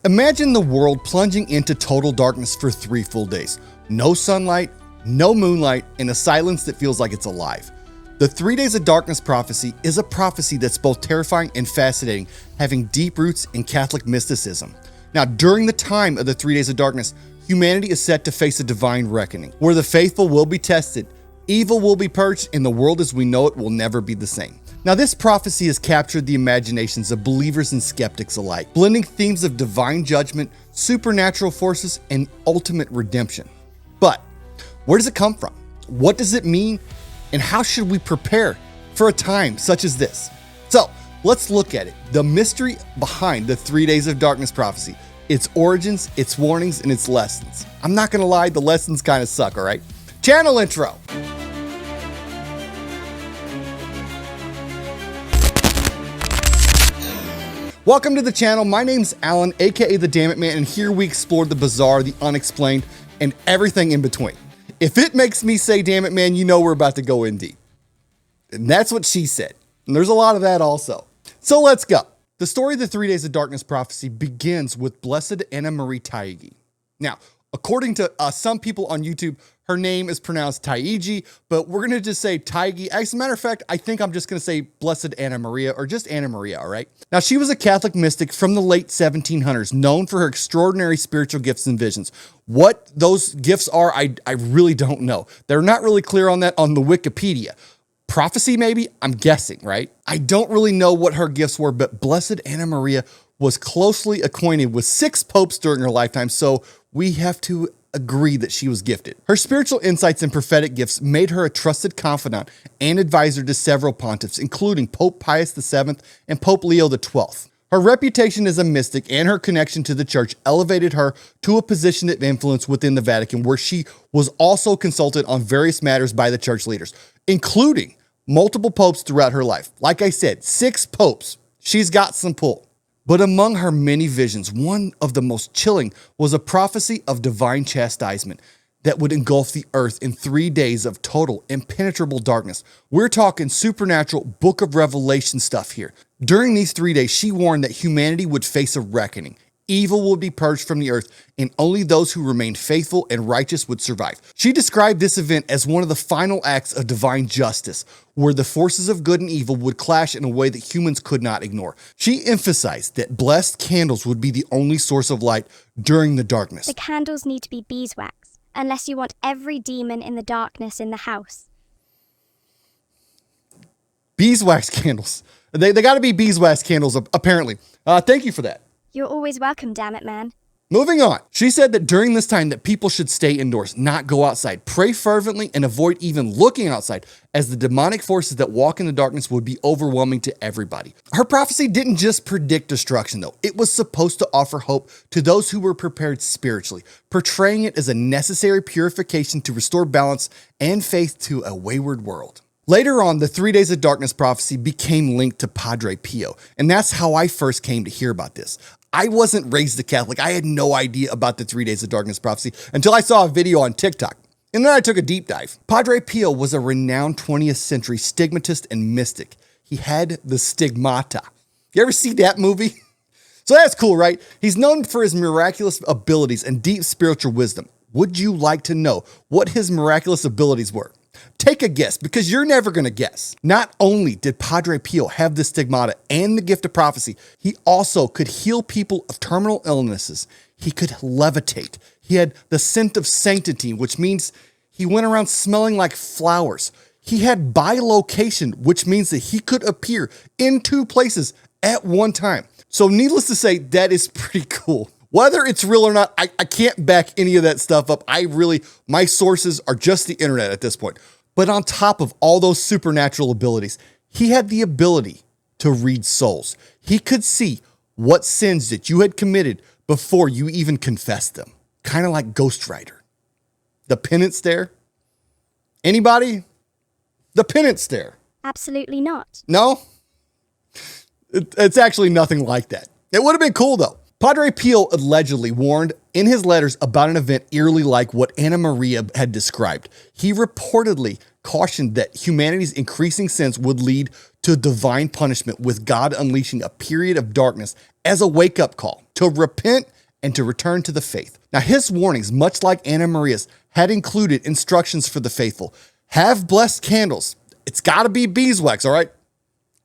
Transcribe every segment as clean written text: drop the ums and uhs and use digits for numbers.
Imagine the world plunging into total darkness for 3 full days. No sunlight, no moonlight, and a silence that feels like it's alive. The 3 Days of Darkness prophecy is a prophecy that's both terrifying and fascinating, having deep roots in Catholic mysticism. Now, during the time of the 3 Days of Darkness, humanity is set to face a divine reckoning, where the faithful will be tested, evil will be purged, and the world as we know it will never be the same. Now, this prophecy has captured the imaginations of believers and skeptics alike, blending themes of divine judgment, supernatural forces, and ultimate redemption. But where does it come from? What does it mean? And how should we prepare for a time such as this? So let's look at it. The mystery behind the 3 Days of Darkness prophecy, its origins, its warnings, and its lessons. I'm not gonna lie, the lessons kind of suck, all right? Channel intro. Welcome to the channel. My name's Alan, aka the Damn It Man, and here we explore the bizarre, the unexplained, and everything in between. If it makes me say damn it man, you know we're about to go in deep. And that's what she said. And there's a lot of that also. So let's go. The story of the 3 Days of Darkness prophecy begins with Blessed Anna Marie Taigi. Now, according to some people on YouTube, her name is pronounced Taigi, but we're going to just say Taigi. As a matter of fact, I think I'm just going to say Blessed Anna Maria or just Anna Maria, all right? Now, she was a Catholic mystic from the late 1700s, known for her extraordinary spiritual gifts and visions. What those gifts are, I really don't know. They're not really clear on that on the Wikipedia. Prophecy, maybe? I'm guessing, right? I don't really know what her gifts were, but Blessed Anna Maria was closely acquainted with 6 popes during her lifetime, so we have to agree that she was gifted. Her spiritual insights and prophetic gifts made her a trusted confidant and advisor to several pontiffs, including Pope Pius VII and Pope Leo XII. Her reputation as a mystic and her connection to the church elevated her to a position of influence within the Vatican, where she was also consulted on various matters by the church leaders, including multiple popes throughout her life. Like I said, 6 popes. She's got some pull. But among her many visions, one of the most chilling was a prophecy of divine chastisement that would engulf the earth in 3 days of total impenetrable darkness. We're talking supernatural Book of Revelation stuff here. During these 3 days, she warned that humanity would face a reckoning. Evil would be purged from the earth, and only those who remained faithful and righteous would survive. She described this event as one of the final acts of divine justice, where the forces of good and evil would clash in a way that humans could not ignore. She emphasized that blessed candles would be the only source of light during the darkness. The candles need to be beeswax, unless you want every demon in the darkness in the house. Beeswax candles. They got to be beeswax candles, apparently. Thank you for that. You're always welcome, damn it, man. Moving on. She said that during this time that people should stay indoors, not go outside, pray fervently, and avoid even looking outside, as the demonic forces that walk in the darkness would be overwhelming to everybody. Her prophecy didn't just predict destruction, though. It was supposed to offer hope to those who were prepared spiritually, portraying it as a necessary purification to restore balance and faith to a wayward world. Later on, the 3 Days of Darkness prophecy became linked to Padre Pio, and that's how I first came to hear about this. I wasn't raised a Catholic. I had no idea about the 3 Days of Darkness prophecy until I saw a video on TikTok, and then I took a deep dive. Padre Pio was a renowned 20th century stigmatist and mystic. He had the stigmata. You ever see that movie? So that's cool, right? He's known for his miraculous abilities and deep spiritual wisdom. Would you like to know what his miraculous abilities were? Take a guess, because you're never going to guess. Not only did Padre Pio have the stigmata and the gift of prophecy, he also could heal people of terminal illnesses. He could levitate. He had the scent of sanctity, which means he went around smelling like flowers. He had bilocation, which means that he could appear in 2 places at one time. So needless to say, that is pretty cool. Whether it's real or not, I can't back any of that stuff up. My sources are just the internet at this point. But on top of all those supernatural abilities, he had the ability to read souls. He could see what sins that you had committed before you even confessed them. Kind of like Ghost Rider. The penance stare. Anybody? The penance stare. Absolutely not. No? It's actually nothing like that. It would have been cool though. Padre Pio allegedly warned in his letters about an event eerily like what Anna Maria had described. He reportedly cautioned that humanity's increasing sins would lead to divine punishment, with God unleashing a period of darkness as a wake-up call to repent and to return to the faith. Now, his warnings, much like Anna Maria's, had included instructions for the faithful. Have blessed candles. It's got to be beeswax, all right?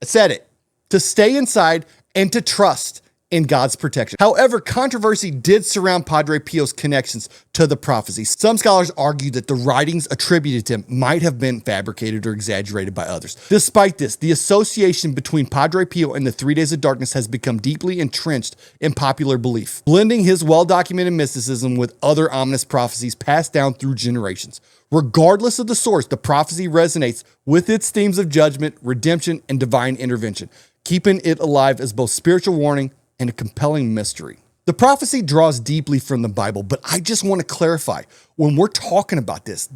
I said it. To stay inside and to trust in God's protection. However, controversy did surround Padre Pio's connections to the prophecy. Some scholars argue that the writings attributed to him might have been fabricated or exaggerated by others. Despite this, the association between Padre Pio and the 3 Days of Darkness has become deeply entrenched in popular belief, blending his well-documented mysticism with other ominous prophecies passed down through generations. Regardless of the source, the prophecy resonates with its themes of judgment, redemption, and divine intervention, keeping it alive as both spiritual warning and a compelling mystery. The prophecy draws deeply from the Bible, but I just want to clarify, when we're talking about this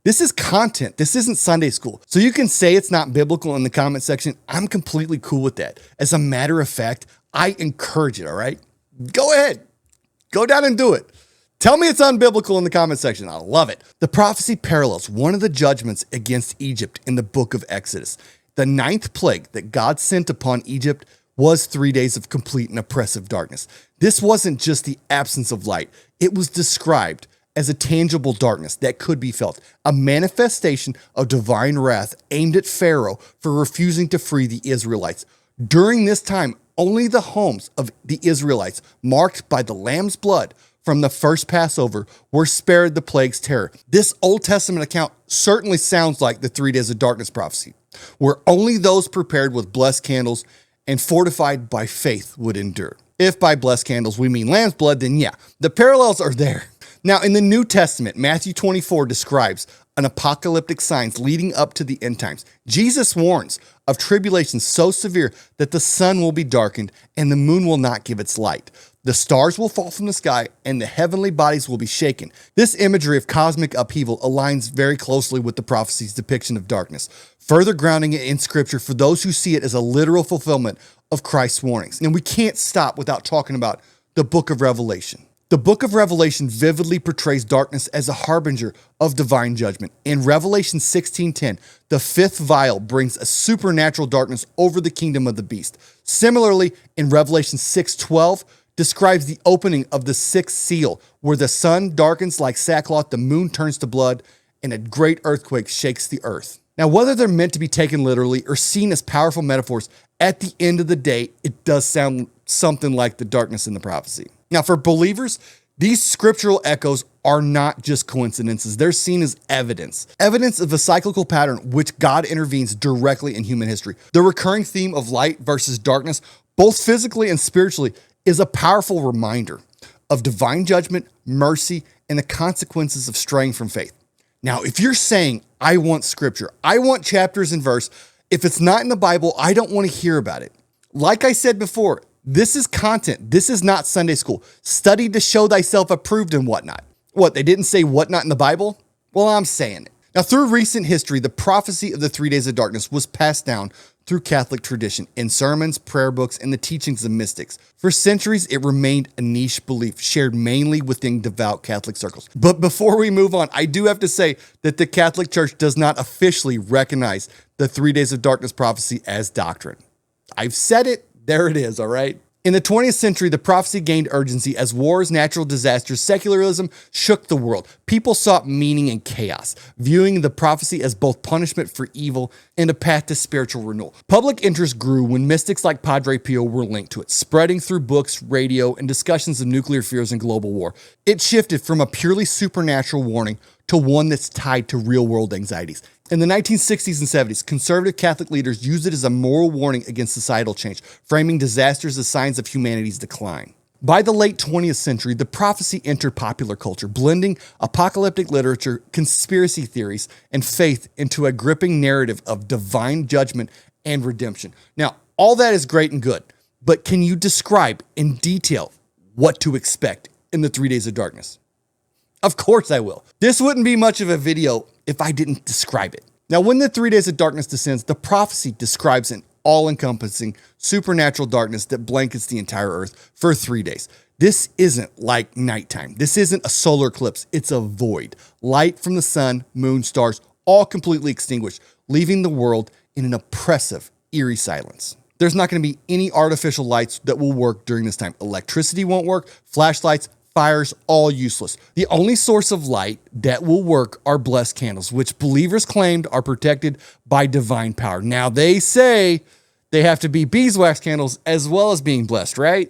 is content. This isn't Sunday school. So you can say it's not biblical in the comment section. I'm completely cool with that. As a matter of fact, I encourage it, all right? Go ahead. Go down and do it. Tell me it's unbiblical in the comment section. I love it. The prophecy parallels one of the judgments against Egypt in the book of Exodus. The 9th plague that God sent upon Egypt was 3 days of complete and oppressive darkness. This wasn't just the absence of light. It was described as a tangible darkness that could be felt, a manifestation of divine wrath aimed at Pharaoh for refusing to free the Israelites. During this time, only the homes of the Israelites, marked by the lamb's blood from the first Passover, were spared the plague's terror. This Old Testament account certainly sounds like the 3 Days of Darkness prophecy, where only those prepared with blessed candles and fortified by faith would endure. If by blessed candles we mean lamb's blood, then yeah, the parallels are there. Now, in the New Testament, Matthew 24 describes an apocalyptic signs leading up to the end times. Jesus warns of tribulation so severe that the sun will be darkened and the moon will not give its light. The stars will fall from the sky and the heavenly bodies will be shaken. This imagery of cosmic upheaval aligns very closely with the prophecy's depiction of darkness, further grounding it in Scripture for those who see it as a literal fulfillment of Christ's warnings. And we can't stop without talking about the book of Revelation. The book of Revelation vividly portrays darkness as a harbinger of divine judgment. In Revelation 16:10, the 5th vial brings a supernatural darkness over the kingdom of the beast. Similarly, in Revelation 6:12, describes the opening of the 6th seal, where the sun darkens like sackcloth, the moon turns to blood, and a great earthquake shakes the earth. Now, whether they're meant to be taken literally or seen as powerful metaphors, at the end of the day, it does sound something like the darkness in the prophecy. Now, for believers, these scriptural echoes are not just coincidences. They're seen as evidence of a cyclical pattern which God intervenes directly in human history. The recurring theme of light versus darkness, both physically and spiritually, is a powerful reminder of divine judgment, mercy, and the consequences of straying from faith. Now, if you're saying, I want scripture, I want chapters and verse, if it's not in the Bible, I don't want to hear about it. Like I said before, this is content. This is not Sunday school. Study to show thyself approved and whatnot. What, they didn't say whatnot in the Bible? Well, I'm saying it. Now, through recent history, the prophecy of the 3 Days of Darkness was passed down through Catholic tradition in sermons, prayer books, and the teachings of mystics. For centuries, it remained a niche belief shared mainly within devout Catholic circles. But before we move on, I do have to say that the Catholic Church does not officially recognize the 3 Days of Darkness prophecy as doctrine. I've said it, there it is, all right? In the 20th century, the prophecy gained urgency as wars, natural disasters, secularism shook the world. People sought meaning in chaos, viewing the prophecy as both punishment for evil and a path to spiritual renewal. Public interest grew when mystics like Padre Pio were linked to it, spreading through books, radio, and discussions of nuclear fears and global war. It shifted from a purely supernatural warning to one that's tied to real-world anxieties. In the 1960s and 70s, conservative Catholic leaders used it as a moral warning against societal change, framing disasters as signs of humanity's decline. By the late 20th century, the prophecy entered popular culture, blending apocalyptic literature, conspiracy theories, and faith into a gripping narrative of divine judgment and redemption. Now, all that is great and good, but can you describe in detail what to expect in the 3 Days of Darkness? Of course I will. This wouldn't be much of a video if I didn't describe it. Now, when the 3 Days of Darkness descends, the prophecy describes an all-encompassing supernatural darkness that blankets the entire earth for 3 days. This isn't like nighttime. This isn't a solar eclipse. It's a void. Light from the sun, moon, stars, all completely extinguished, leaving the world in an oppressive, eerie silence. There's not going to be any artificial lights that will work during this time. Electricity won't work, flashlights, fires, all useless. The only source of light that will work are blessed candles, which believers claimed are protected by divine power. Now, they say they have to be beeswax candles as well as being blessed, right?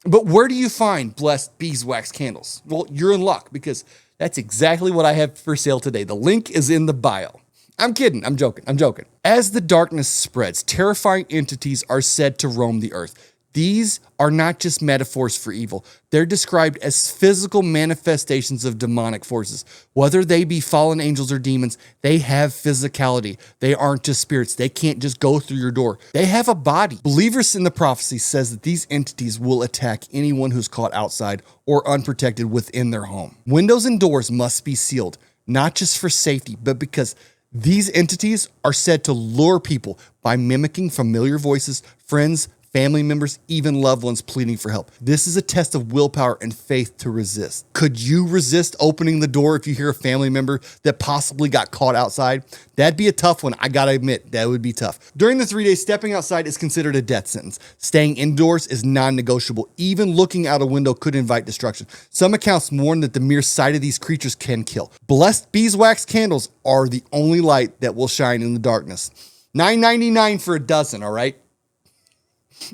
But where do you find blessed beeswax candles? Well, you're in luck, because that's exactly what I have for sale today. The link is in the bio. I'm kidding. I'm joking. As the darkness spreads, terrifying entities are said to roam the earth. These are not just metaphors for evil. They're described as physical manifestations of demonic forces. Whether they be fallen angels or demons, they have physicality. They aren't just spirits. They can't just go through your door. They have a body. Believers in the prophecy says that these entities will attack anyone who's caught outside or unprotected within their home. Windows and doors must be sealed, not just for safety, but because these entities are said to lure people by mimicking familiar voices, friends, family members, even loved ones pleading for help. This is a test of willpower and faith to resist. Could you resist opening the door if you hear a family member that possibly got caught outside? That'd be a tough one. I gotta admit, that would be tough. During the 3 days, stepping outside is considered a death sentence. Staying indoors is non-negotiable. Even looking out a window could invite destruction. Some accounts warn that the mere sight of these creatures can kill. Blessed beeswax candles are the only light that will shine in the darkness. $9.99 for a dozen, all right?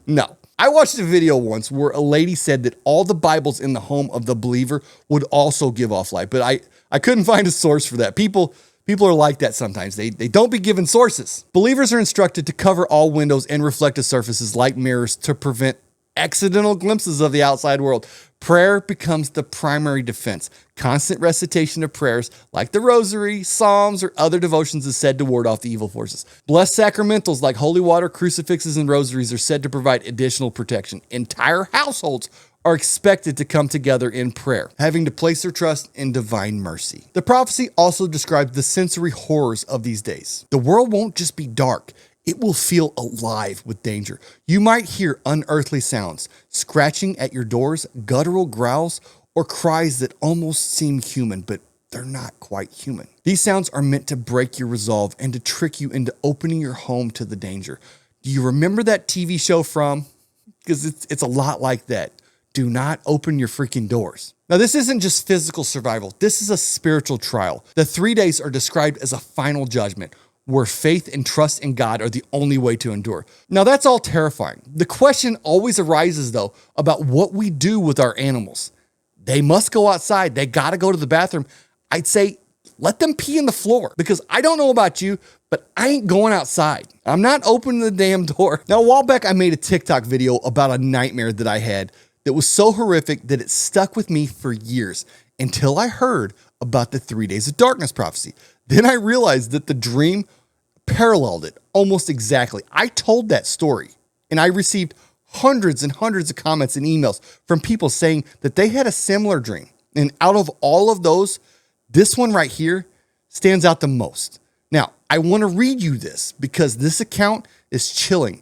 No. I watched a video once where a lady said that all the Bibles in the home of the believer would also give off light, but I couldn't find a source for that. People are like that sometimes. They don't be given sources. Believers are instructed to cover all windows and reflective surfaces like mirrors to prevent accidental glimpses of the outside world. Prayer becomes the primary defense. Constant recitation of prayers like the rosary, psalms, or other devotions is said to ward off the evil forces. Blessed sacramentals like holy water, crucifixes, and rosaries are said to provide additional protection. Entire households are expected to come together in prayer, having to place their trust in divine mercy. The prophecy also describes the sensory horrors of these days. The world won't just be dark. It will feel alive with danger. You might hear unearthly sounds, scratching at your doors, guttural growls, or cries that almost seem human, but they're not quite human. These sounds are meant to break your resolve and to trick you into opening your home to the danger. Do you remember that TV show From? Because it's a lot like that. Do not open your freaking doors. Now, this isn't just physical survival. This is a spiritual trial. The 3 days are described as a final judgment, where faith and trust in God are the only way to endure. Now, that's all terrifying. The question always arises, though, about what we do with our animals. They must go outside. They got to go to the bathroom. I'd say let them pee in the floor, because I don't know about you, but I ain't going outside. I'm not opening the damn door. Now, a while back, I made a TikTok video about a nightmare that I had that was so horrific that it stuck with me for years until I heard about the 3 days of darkness prophecy. Then I realized that the dream paralleled it almost exactly. I told that story and I received hundreds and hundreds of comments and emails from people saying that they had a similar dream. And out of all of those, this one right here stands out the most. Now, I want to read you this because this account is chilling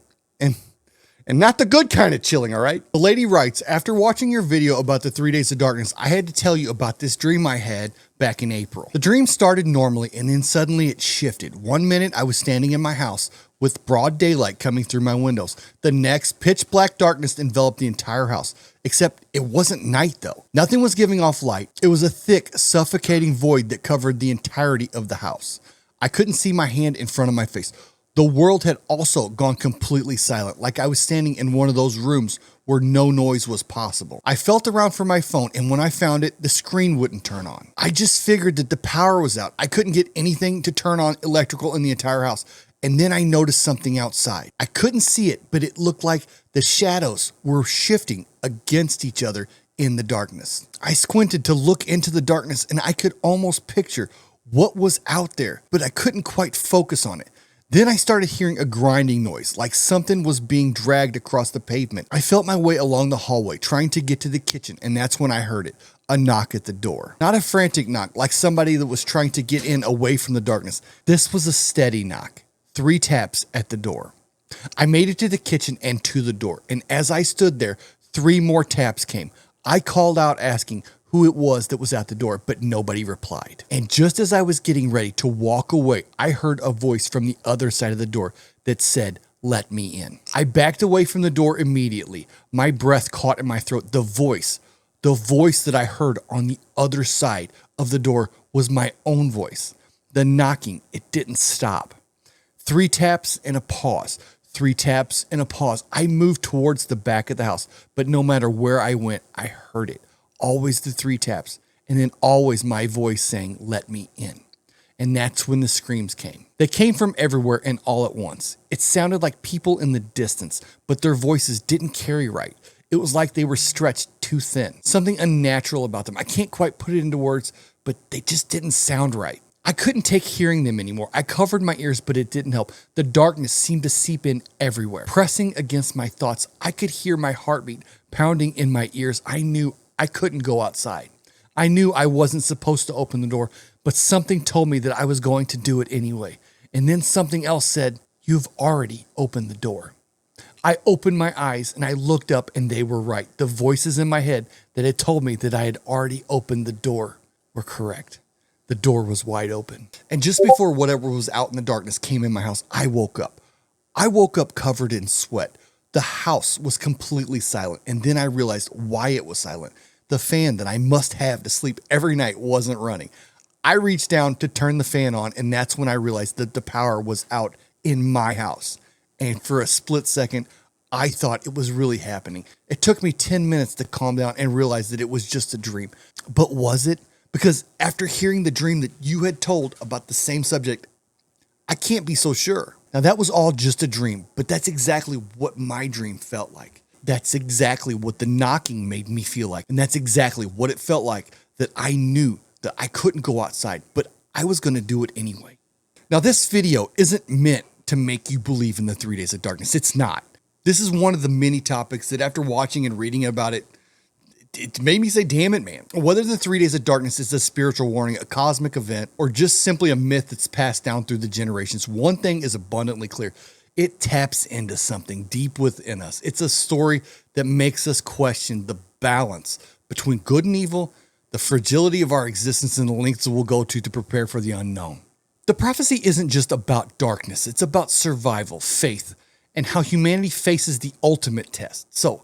and not the good kind of chilling, all right? The lady writes, after watching your video about the 3 days of darkness, I had to tell you about this dream I had back in April. The dream started normally and then suddenly it shifted. 1 minute I was standing in my house with broad daylight coming through my windows. The next, pitch black darkness enveloped the entire house, except it wasn't night though. Nothing was giving off light. It was a thick, suffocating void that covered the entirety of the house. I couldn't see my hand in front of my face. The world had also gone completely silent, like I was standing in one of those rooms where no noise was possible. I felt around for my phone, and when I found it, the screen wouldn't turn on. I just figured that the power was out. I couldn't get anything to turn on electrical in the entire house. And then I noticed something outside. I couldn't see it, but it looked like the shadows were shifting against each other in the darkness. I squinted to look into the darkness, and I could almost picture what was out there, but I couldn't quite focus on it. Then I started hearing a grinding noise, like something was being dragged across the pavement. I felt my way along the hallway, trying to get to the kitchen, and that's when I heard it, a knock at the door. Not a frantic knock, like somebody that was trying to get in away from the darkness. This was a steady knock, 3 taps at the door. I made it to the kitchen and to the door, and as I stood there, 3 more taps came. I called out asking who it was that was at the door, but nobody replied. And just as I was getting ready to walk away, I heard a voice from the other side of the door that said, let me in. I backed away from the door immediately. My breath caught in my throat. The voice that I heard on the other side of the door was my own voice. The knocking, it didn't stop. 3 taps and a pause. 3 taps and a pause. I moved towards the back of the house, but no matter where I went, I heard it. Always the 3 taps, and then always my voice saying, let me in. And that's when the screams came. They came from everywhere and all at once. It sounded like people in the distance, but their voices didn't carry right. It was like they were stretched too thin. Something unnatural about them. I can't quite put it into words, but they just didn't sound right. I couldn't take hearing them anymore. I covered my ears, but it didn't help. The darkness seemed to seep in everywhere, pressing against my thoughts. I could hear my heartbeat pounding in my ears. I knew I couldn't go outside. I knew I wasn't supposed to open the door, but something told me that I was going to do it anyway. And then something else said, you've already opened the door. I opened my eyes and I looked up and they were right. The voices in my head that had told me that I had already opened the door were correct. The door was wide open. And just before whatever was out in the darkness came in my house, I woke up. I woke up covered in sweat. The house was completely silent. And then I realized why it was silent. The fan that I must have to sleep every night wasn't running. I reached down to turn the fan on, and that's when I realized that the power was out in my house. And for a split second, I thought it was really happening. It took me 10 minutes to calm down and realize that it was just a dream. But was it? Because after hearing the dream that you had told about the same subject, I can't be so sure. Now that was all just a dream, but that's exactly what my dream felt like. That's exactly what the knocking made me feel like. And that's exactly what it felt like, that I knew that I couldn't go outside, but I was going to do it anyway. Now this video isn't meant to make you believe in the 3 days of darkness. It's not. This is one of the many topics that after watching and reading about it, it made me say, damn it, man. Whether the 3 days of darkness is a spiritual warning, a cosmic event, or just simply a myth that's passed down through the generations, one thing is abundantly clear. It taps into something deep within us. It's a story that makes us question the balance between good and evil, the fragility of our existence, and the lengths we'll go to prepare for the unknown. The prophecy isn't just about darkness. It's about survival, faith, and how humanity faces the ultimate test. So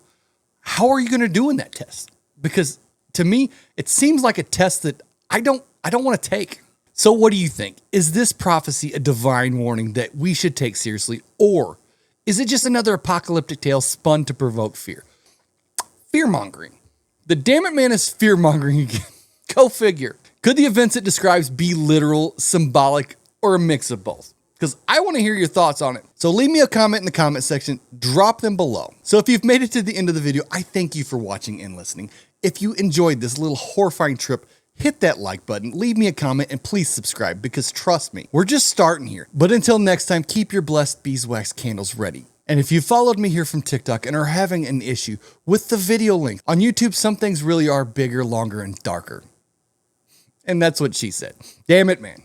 how are you going to do in that test? Because to me, it seems like a test that I don't want to take. So what do you think? Is this prophecy a divine warning that we should take seriously? Or is it just another apocalyptic tale spun to provoke fear? Fear-mongering. The damn it man is fear-mongering again. Go figure. Could the events it describes be literal, symbolic, or a mix of both? Because I want to hear your thoughts on it. So leave me a comment in the comment section. Drop them below. So if you've made it to the end of the video, I thank you for watching and listening. If you enjoyed this little horrifying trip, hit that like button, leave me a comment, and please subscribe, because trust me, we're just starting here. But until next time, keep your blessed beeswax candles ready. And if you followed me here from TikTok and are having an issue with the video link, on YouTube, some things really are bigger, longer, and darker. And that's what she said. Damn it, man.